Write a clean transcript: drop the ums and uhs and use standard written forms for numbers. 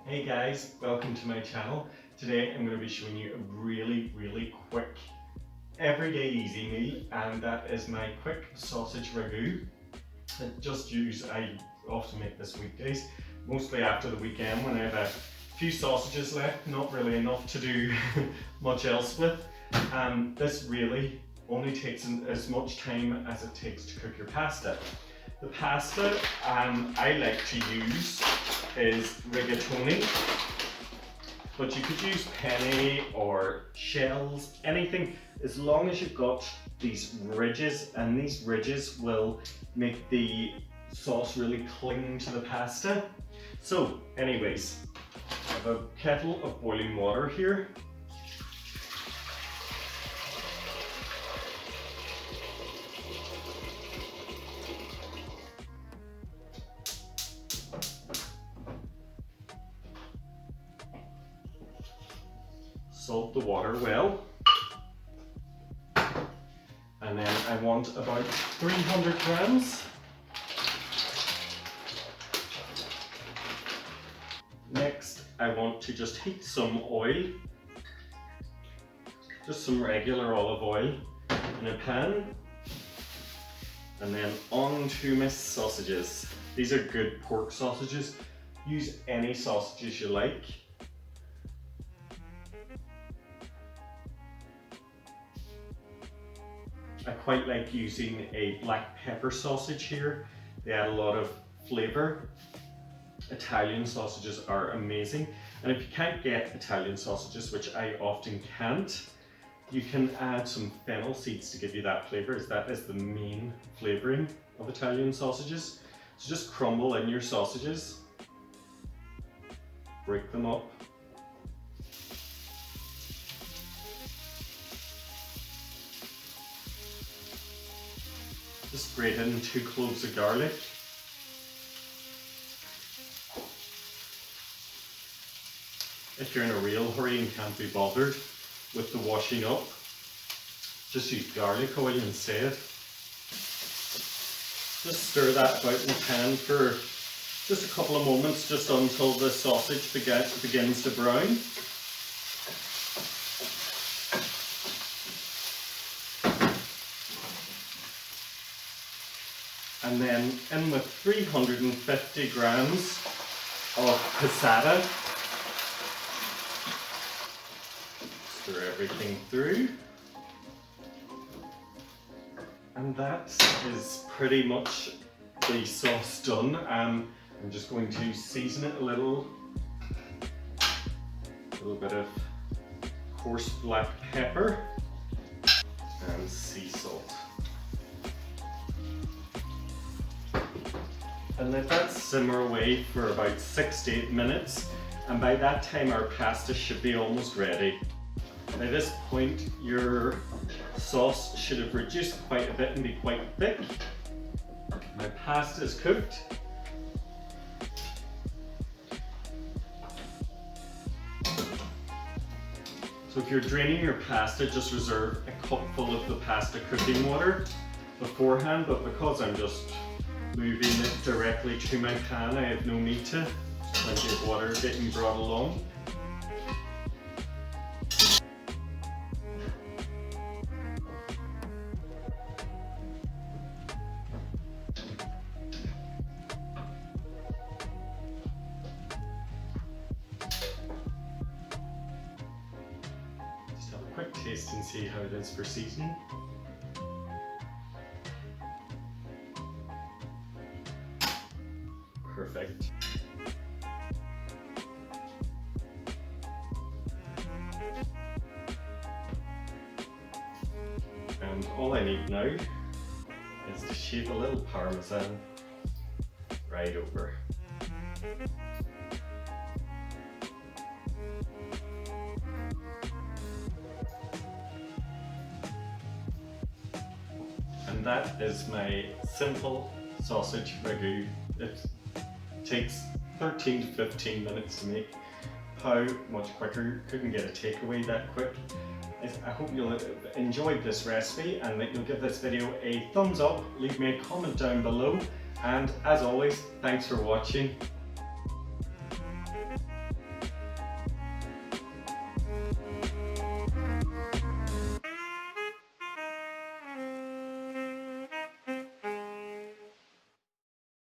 Hey guys, welcome to my channel. Today I'm going to be showing you a really quick, everyday easy meal, and that is my quick sausage ragu. I often make this weekdays, mostly after the weekend when I have a few sausages left, not really enough to do much else with. This really only takes as much time as it takes to cook your pasta. The pasta I like to use is Rigatoni, but you could use Penne or shells, anything, as long as you've got these ridges, and these ridges will make the sauce really cling to the pasta. So anyways, I have a kettle of boiling water here. Salt the water well, and then I want about 300 grams. Next I want to just heat some oil, just some regular olive oil in a pan, and then onto my sausages. These are good pork sausages. Use any sausages you like. I quite like using a black pepper sausage here. They add a lot of flavour. Italian sausages are amazing. And if you can't get Italian sausages, which I often can't, you can add some fennel seeds to give you that flavour, as that is the main flavouring of Italian sausages. So just crumble in your sausages, break them up. Just grate in 2 cloves of garlic. If you're in a real hurry and can't be bothered with the washing up, just use garlic oil instead. Just stir that about in the pan for just a couple of moments, just until the sausage begins to brown. And then in with 350 grams of passata. Stir everything through. And that is pretty much the sauce done. I'm just going to season it a little bit of coarse black pepper and sea salt. And let that simmer away for about 6 to 8 minutes, and by that time our pasta should be almost ready. By this point your sauce should have reduced quite a bit and be quite thick. My pasta is cooked. So if you're draining your pasta, just reserve a cupful of the pasta cooking water beforehand, but because I'm just moving it directly to my pan, I have no need to. Plenty of water getting brought along. Just have a quick taste and see how it is for seasoning. Perfect. And all I need now is to shape a little Parmesan right over. And that is my simple sausage ragu. It takes 13 to 15 minutes to make. How much quicker? Couldn't get a takeaway that quick. I hope you'll enjoy this recipe and that you'll give this video a thumbs up, leave me a comment down below, and as always, thanks for watching.